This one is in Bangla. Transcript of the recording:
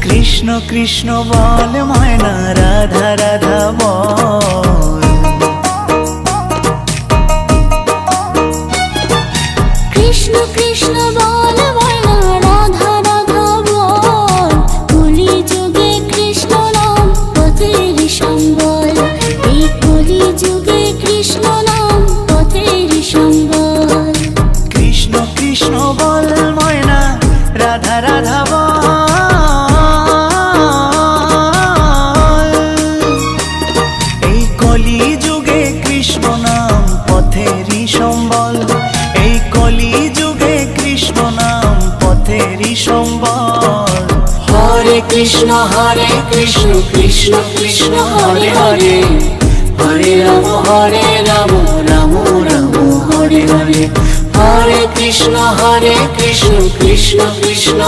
কৃষ্ণ কৃষ্ণ বল ময়না, রাধা রাধা বল। কৃষ্ণ কৃষ্ণ বল ময়না, রাধা রাধা বল। কলি যুগে কৃষ্ণ নাম পথের সম্বল, এই কলি যুগে কৃষ্ণ নাম পথের সম্বল। কৃষ্ণ কৃষ্ণ বল ময়না, রাধা রাধা বল। এই কলি যুগে কৃষ্ণ নাম পথেরই সম্বল, এই কলি যুগে কৃষ্ণ নাম পথেরই সম্বল। হরে কৃষ্ণ কৃষ্ণ কৃষ্ণ হরে হরে, হরে রাম রাম রাম হরে হরে। হরে কৃষ্ণ কৃষ্ণ কৃষ্ণ